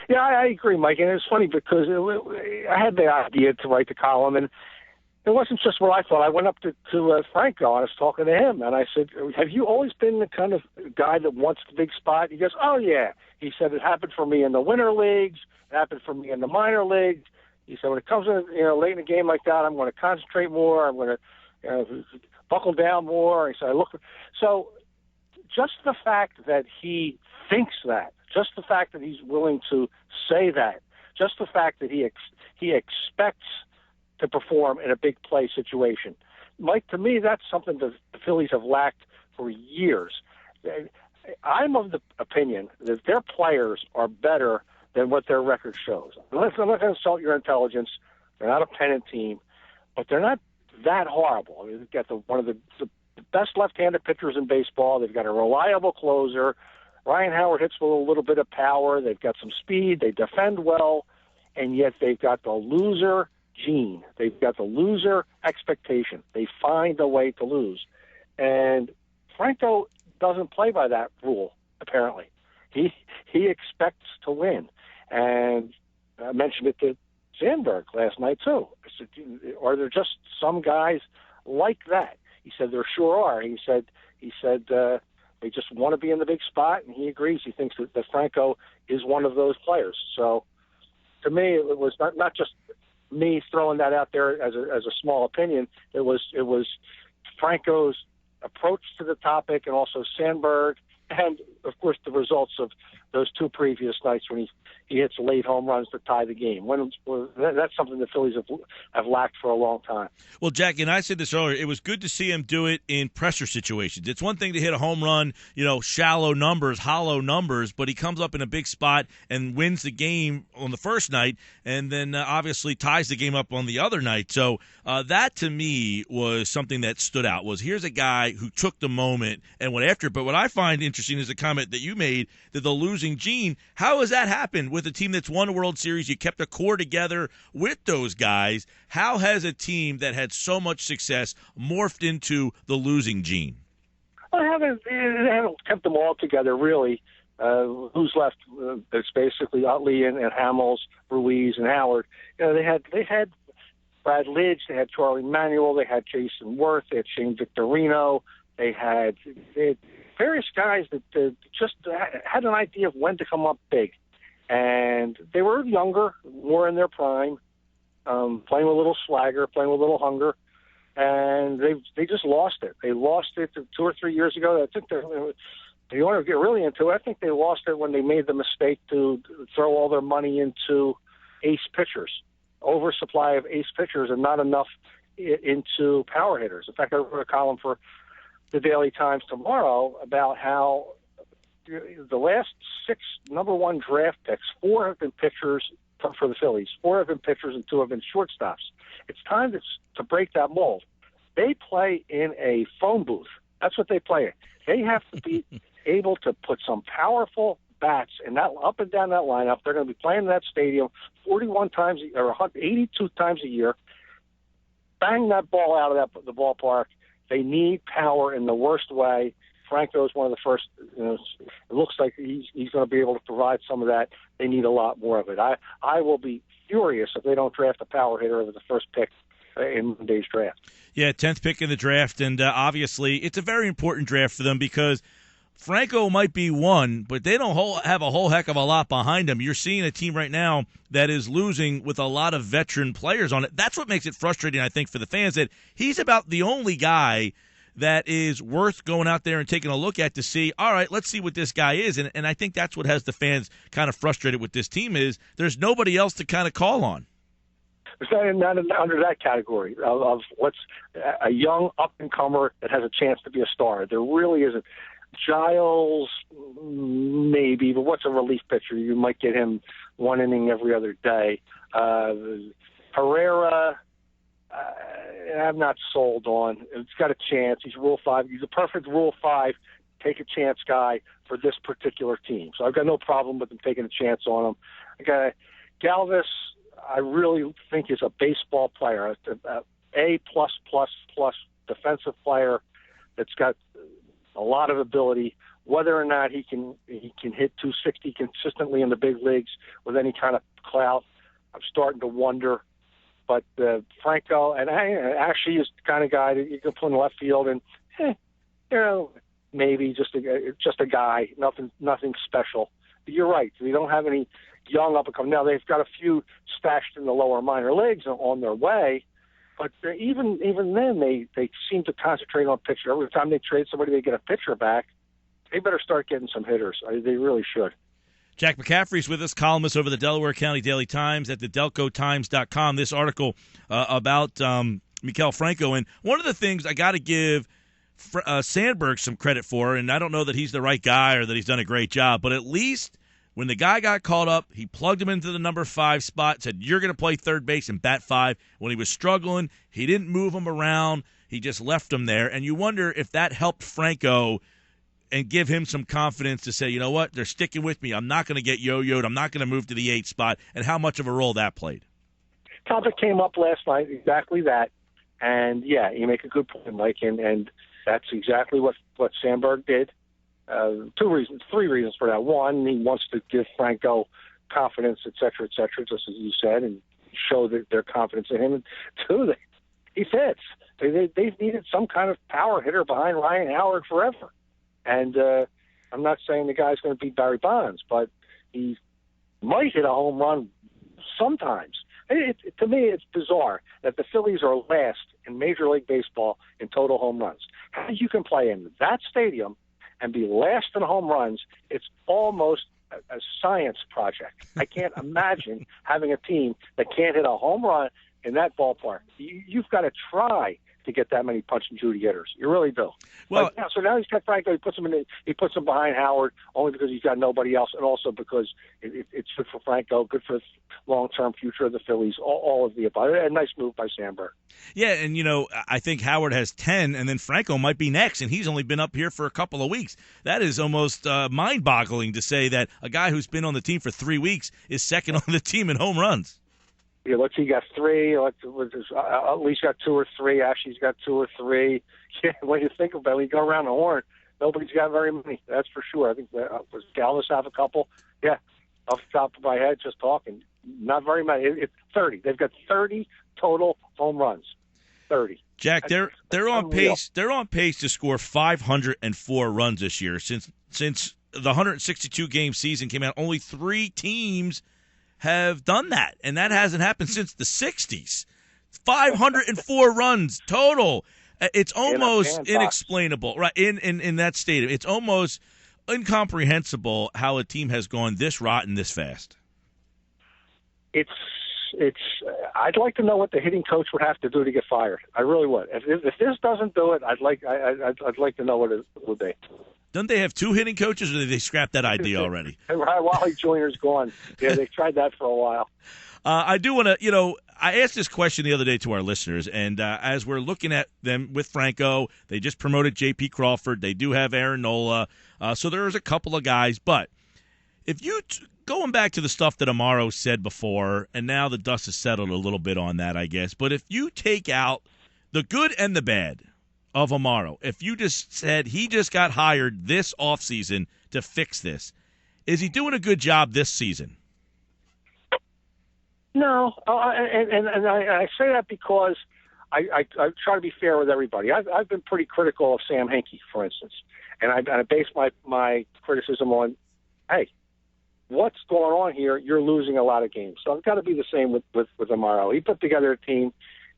Yeah, I agree, Mike. And it's funny because I had the idea to write the column, and it wasn't just what I thought. I went up to Franco, and I was talking to him, and I said, have you always been the kind of guy that wants the big spot? He goes, oh, yeah. He said, it happened for me in the winter leagues. It happened for me in the minor leagues. He said, when it comes in, late in a game like that, I'm going to concentrate more. I'm going to buckle down more. He said, so just the fact that he thinks that, just the fact that he's willing to say that, just the fact that he expects to perform in a big play situation. Mike, to me, that's something that the Phillies have lacked for years. I'm of the opinion that their players are better than what their record shows. I'm not going to insult your intelligence. They're not a pennant team, but they're not that horrible. I mean, they've got one of the best left-handed pitchers in baseball. They've got a reliable closer. Ryan Howard hits with a little bit of power. They've got some speed. They defend well, and yet they've got the loser gene. They've got the loser expectation. They find a way to lose. And Franco doesn't play by that rule, apparently. He expects to win. And I mentioned it to Sandberg last night, too. I said, are there just some guys like that? He said, there sure are. He said they just want to be in the big spot, and he agrees. He thinks that Franco is one of those players. So to me, it was not just me throwing that out there as a small opinion. It was Franco's approach to the topic, and also Sandberg, and of course the results of those two previous nights when he hits late home runs to tie the game. That's something the Phillies have lacked for a long time. Well, Jack, and I said this earlier, it was good to see him do it in pressure situations. It's one thing to hit a home run, shallow numbers, hollow numbers, but he comes up in a big spot and wins the game on the first night, and then obviously ties the game up on the other night. So that, to me, was something that stood out, was here's a guy who took the moment and went after it. But what I find interesting is the comment that you made, that the losing gene, how has that happened with a team that's won a World Series? You kept a core together with those guys. How has a team that had so much success morphed into the losing gene? I haven't kept them all together, really. Who's left? It's basically Utley and Hamels, Ruiz, and Howard. They had Brad Lidge, they had Charlie Manuel, they had Jason Worth, they had Shane Victorino, they had various guys that just had an idea of when to come up big. And they were younger, more in their prime, playing with a little swagger, playing with a little hunger, and they just lost it. They lost it 2 or 3 years ago. I think they want to get really into it. I think they lost it when they made the mistake to throw all their money into ace pitchers, oversupply of ace pitchers, and not enough into power hitters. In fact, I wrote a column for the Daily Times tomorrow about how the last 6 number 1 draft picks, 4 have been pitchers for the Phillies. 4 have been pitchers and 2 have been shortstops. It's time to break that mold. They play in a phone booth. That's what they play in. They have to be able to put some powerful bats in that up and down that lineup. They're going to be playing in that stadium 41 times or 82 times a year. Bang that ball out of the ballpark. They need power in the worst way. Franco is one of the first. It looks like he's going to be able to provide some of that. They need a lot more of it. I will be furious if they don't draft a power hitter over the first pick in Monday's draft. Yeah, 10th pick in the draft, and obviously it's a very important draft for them because Franco might be one, but they don't have a whole heck of a lot behind him. You're seeing a team right now that is losing with a lot of veteran players on it. That's what makes it frustrating, I think, for the fans, that he's about the only guy that is worth going out there and taking a look at to see, all right, let's see what this guy is. And I think that's what has the fans kind of frustrated with this team is there's nobody else to kind of call on. It's not under that category of what's a young up-and-comer that has a chance to be a star. There really isn't. Giles, maybe, but what's a relief pitcher? You might get him 1 inning every other day. Herrera, I'm not sold on. It's got a chance. He's Rule 5. He's a perfect Rule 5 take-a-chance guy for this particular team. So I've got no problem with them taking a chance on him. Galvis, I really think is a baseball player, A+++ defensive player that's got a lot of ability, whether or not he can hit 260 consistently in the big leagues with any kind of clout, I'm starting to wonder. But Franco, and actually is the kind of guy that you can put in left field, and maybe just a guy, nothing special. But you're right. We don't have any young up and coming. Now they've got a few stashed in the lower minor leagues on their way, but even then they seem to concentrate on pitcher. Every time they trade somebody, they get a pitcher back. They better start getting some hitters. They really should. Jack McCaffery's with us, columnist over the Delaware County Daily Times at the DelcoTimes.com. This article about Mikel Franco, and one of the things I got to give Sandberg some credit for, and I don't know that he's the right guy or that he's done a great job, but at least when the guy got called up, he plugged him into the number 5 spot, said, you're going to play third base and bat 5. When he was struggling, he didn't move him around. He just left him there. And you wonder if that helped Franco and give him some confidence to say, you know what, they're sticking with me. I'm not going to get yo-yoed. I'm not going to move to the 8 spot, and how much of a role that played. Topic came up last night, exactly that. And, yeah, you make a good point, Mike, and that's exactly what Sandberg did. 3 reasons for that. One, he wants to give Franco confidence, et cetera, just as you said, and show their confidence in him. And 2, he fits. They've needed some kind of power hitter behind Ryan Howard forever. And I'm not saying the guy's going to beat Barry Bonds, but he might hit a home run sometimes. To me, it's bizarre that the Phillies are last in Major League Baseball in total home runs. How you can play in that stadium and be last in home runs, it's almost a science project. I can't imagine having a team that can't hit a home run in that ballpark. You've got to try to get that many punch and Judy hitters. You really do. Well, so now he's got Franco. He puts him behind Howard only because he's got nobody else, and also because it's good for Franco, good for the long-term future of the Phillies. All of the above. A nice move by Sandberg. Yeah, and I think Howard has 10, and then Franco might be next, and he's only been up here for a couple of weeks. That is almost mind-boggling to say that a guy who's been on the team for 3 weeks is second on the team in home runs. Yeah, let's see, you got 3. At least got 2 or 3. Ashley's got 2 or 3. Yeah, when you think about it, when you go around the horn, nobody's got very many. That's for sure. I think was Galvis have a couple? Yeah, off the top of my head, just talking. Not very many. It's 30. They've got 30 total home runs. 30. Jack, they're on pace. They're on pace to score 504 runs this year. Since the 162 game season came out, only 3 teams have done that, and that hasn't happened since the 60s. 504 runs total. It's almost inexplainable, right? In that stadium, it's almost incomprehensible how a team has gone this rotten this fast. It's. I'd like to know what the hitting coach would have to do to get fired. I really would. If this doesn't do it, I'd like to know what it would be. Don't they have 2 hitting coaches, or did they scrap that idea already? Wally Joyner's gone. Yeah, they tried that for a while. I do want to, I asked this question the other day to our listeners, and as we're looking at them with Franco, they just promoted J.P. Crawford. They do have Aaron Nola. So there's a couple of guys. But if you going back to the stuff that Amaro said before, and now the dust has settled a little bit on that, I guess. But if you take out the good and the bad of Amaro, if you just said he just got hired this offseason to fix this, is he doing a good job this season? No, and I say that because I try to be fair with everybody. I've been pretty critical of Sam Hinkie, for instance, and I base my criticism on, hey, what's going on here? You're losing a lot of games. So I've got to be the same with Amaro. He put together a team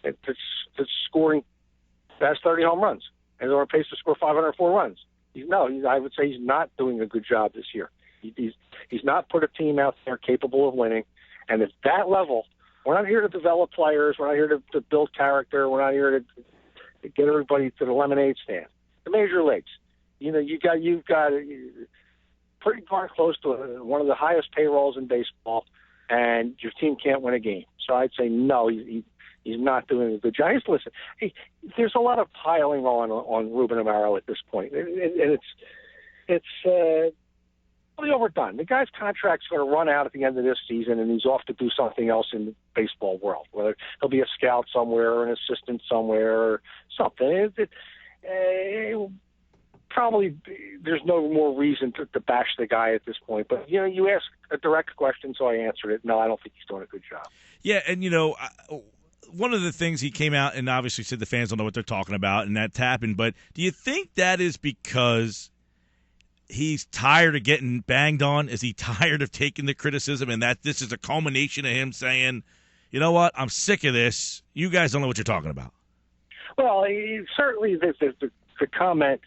that's scoring past 30 home runs, and they're on pace to score 504 runs. I would say he's not doing a good job this year. He's not put a team out there capable of winning. And at that level, we're not here to develop players. We're not here to build character. We're not here to get everybody to the lemonade stand. The major leagues, you've got pretty darn close to one of the highest payrolls in baseball, and your team can't win a game. So I'd say no, he's not doing a good job. Listen, there's a lot of piling on Ruben Amaro at this point, and it's really overdone. The guy's contract's going to run out at the end of this season, and he's off to do something else in the baseball world, whether he'll be a scout somewhere or an assistant somewhere or something. probably there's no more reason to bash the guy at this point. But, you asked a direct question, so I answered it. No, I don't think he's doing a good job. Yeah, and, one of the things he came out and obviously said the fans don't know what they're talking about, and that's happened. But do you think that is because he's tired of getting banged on? Is he tired of taking the criticism, and that this is a culmination of him saying, you know what, I'm sick of this. You guys don't know what you're talking about. Well, certainly the comment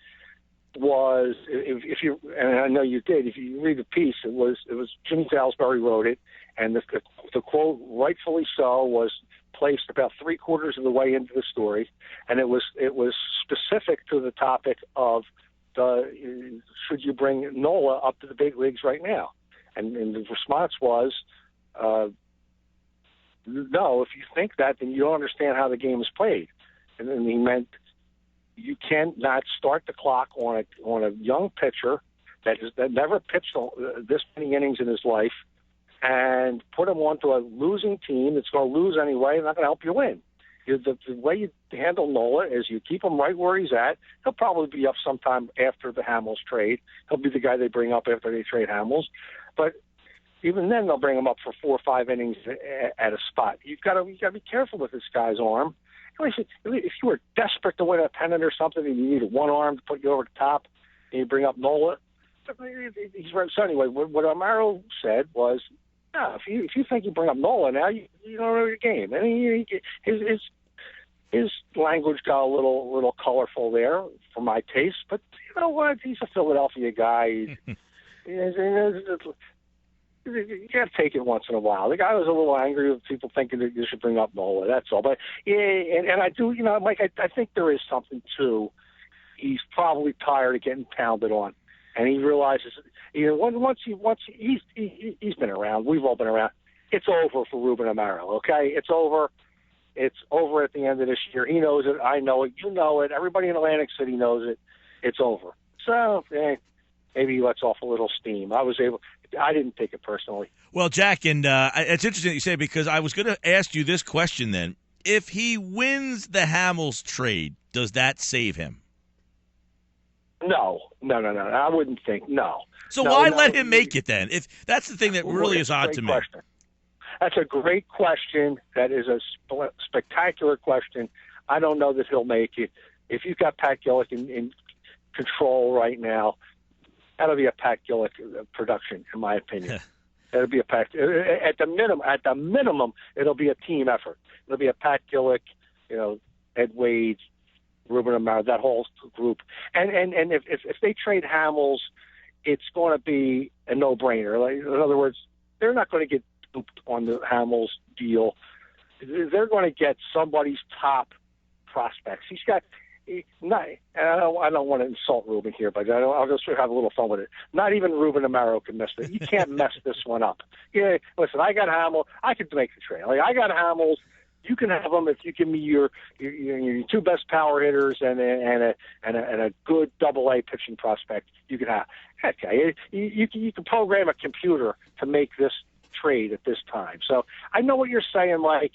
was, if you, and I know you did, if you read the piece, it was Jim Salisbury wrote it, and the quote, rightfully so, was placed about 3/4 of the way into the story, and it was specific to the topic of should you bring Nola up to the big leagues right now, and the response was, no. If you think that, then you don't understand how the game is played, and then he meant you cannot start the clock on a young pitcher that never pitched this many innings in his life, and put him onto a losing team that's going to lose anyway and not going to help you win. The way you handle Nola is you keep him right where he's at. He'll probably be up sometime after the Hamels trade. He'll be the guy they bring up after they trade Hamels. But even then, they'll bring him up for 4 or 5 innings at a spot. You've got to be careful with this guy's arm. If you were desperate to win a pennant or something and you need one arm to put you over the top, and you bring up Nola, he's right. So anyway, what Amaro said was, no, if you think you bring up Nola now, you don't know your game. And his language got a little colorful there for my taste, but you know what? He's a Philadelphia guy. You got to take it once in a while. The guy was a little angry with people thinking that you should bring up Nola. That's all. But yeah, and I do, Mike. I think there is something too. He's probably tired of getting pounded on, and he realizes, once he's been around. We've all been around. It's over for Ruben Amaro. Okay, it's over. It's over at the end of this year. He knows it. I know it. You know it. Everybody in Atlantic City knows it. It's over. So maybe he lets off a little steam. I didn't take it personally. Well, Jack, and it's interesting that you say, because I was going to ask you this question then. If he wins the Hamels trade, does that save him? No. I wouldn't think. No. So why let him make it then? If that's the thing that really is odd to me. That's a great question. That is a spectacular question. I don't know that he'll make it. If you've got Pat Gillick in control right now, that'll be a Pat Gillick production, in my opinion. It'll be a Pat. At the minimum, it'll be a team effort. It'll be a Pat Gillick, Ed Wade, Ruben Amaro, that whole group. And if they trade Hamels, it's going to be a no-brainer. In other words, they're not going to get duped on the Hamels deal. They're going to get somebody's top prospects. He's got. I don't want to insult Ruben here, but I'll just have a little fun with it. Not even Ruben Amaro can mess this. You can't mess this one up. Yeah, listen, I got Hamels. I could make the trade. I got Hamels. You can have them if you give me your 2 best power hitters and a good Double-A pitching prospect. You can have. Okay, you can program a computer to make this trade at this time. So I know what you're saying, Mike,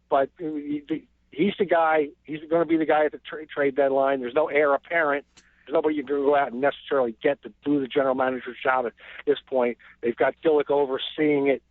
but he's the guy. He's going to be the guy at the trade deadline. There's no heir apparent. There's nobody you can go out and necessarily get to do the general manager's job at this point. They've got Gillick overseeing it.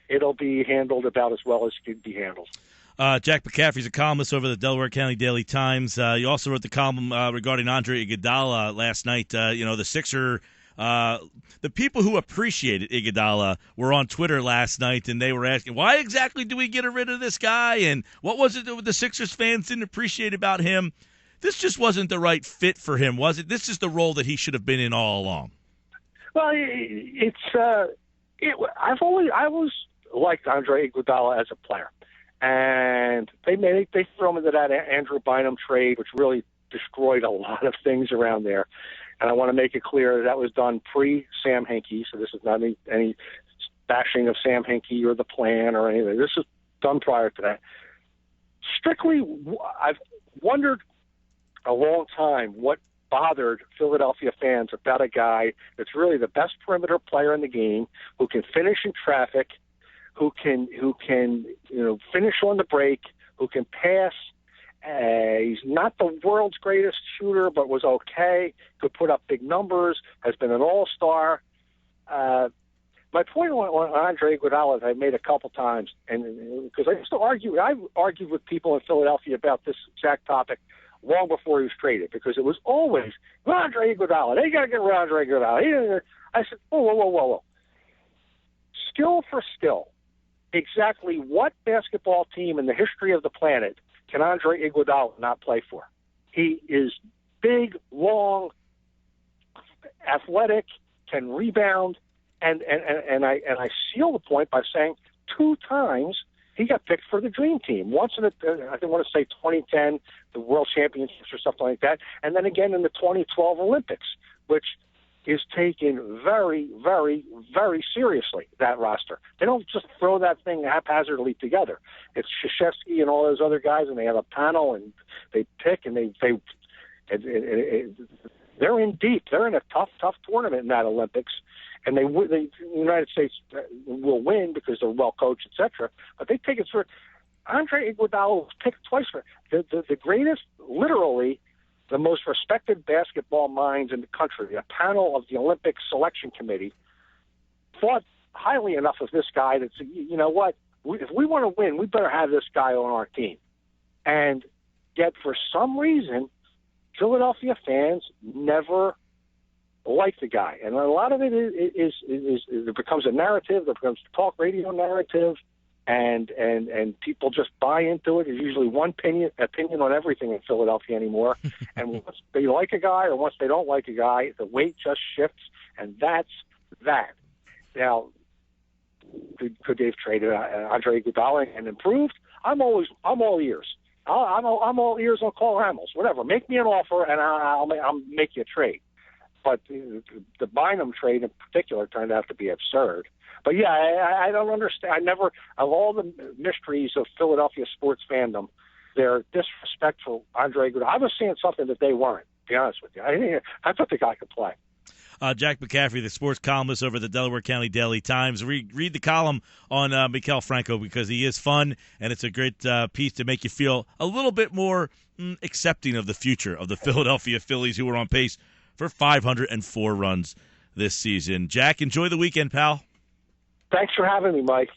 It'll be handled about as well as it can be handled. Jack McCaffery's a columnist over the Delaware County Daily Times. You also wrote the column regarding Andre Iguodala last night. The Sixer. The people who appreciated Iguodala were on Twitter last night, and they were asking, why exactly do we get rid of this guy? And what was it that the Sixers fans didn't appreciate about him? This just wasn't the right fit for him, was it? This is the role that he should have been in all along. Well, I always liked Andre Iguodala as a player, and they threw him into that Andrew Bynum trade, which really destroyed a lot of things around there. And I want to make it clear that was done pre-Sam Hinkie, so this is not any bashing of Sam Hinkie or the plan or anything. This is done prior to that. Strictly, I've wondered a long time what bothered Philadelphia fans about a guy that's really the best perimeter player in the game, who can finish in traffic, who can finish on the break, who can pass, He's not the world's greatest shooter, but was okay. Could put up big numbers. Has been an all-star. My point on Andre Iguodala, I've made a couple times, and because I used to argue, I've argued with people in Philadelphia about this exact topic long before he was traded, because it was always Andre Iguodala. They got to get Andre Iguodala. I said, whoa. Skill for skill, exactly what basketball team in the history of the planet can Andre Iguodala not play for? He is big, long, athletic, can rebound, and I seal the point by saying 2 times he got picked for the Dream Team. Once in I want to say 2010, the World Championships or something like that, and then again in the 2012 Olympics, which is taken very, very, very seriously, that roster. They don't just throw that thing haphazardly together. It's Krzyzewski and all those other guys, and they have a panel, and they pick, and they're in deep. They're in a tough tournament in that Olympics, and the United States will win because they're well coached, etc. But they take it through. Andre Iguodala was picked twice for the greatest, literally, the most respected basketball minds in the country. A panel of the Olympic Selection Committee thought highly enough of this guy that said, you know what, if we want to win, we better have this guy on our team. And yet, for some reason, Philadelphia fans never liked the guy. And a lot of it is it becomes a narrative, it becomes a talk radio narrative, and people just buy into it. There's usually one opinion on everything in Philadelphia anymore. And once they like a guy or once they don't like a guy, the weight just shifts, and that's that. Now, could they have traded Andre Iguodala and improved? I'm all ears. I'm all ears on Cole Hamels. Whatever, make me an offer and I'll make you a trade. But the Bynum trade in particular turned out to be absurd. But yeah, I don't understand. I never, of all the mysteries of Philadelphia sports fandom, their disrespect for Andre Iguodala. I was seeing something that they weren't, to be honest with you. I thought the guy could play. Jack McCaffery, the sports columnist over at the Delaware County Daily Times. Read the column on Mikel Franco, because he is fun, and it's a great piece to make you feel a little bit more accepting of the future of the Philadelphia Phillies, who are on pace for 504 runs this season. Jack, enjoy the weekend, pal. Thanks for having me, Mike.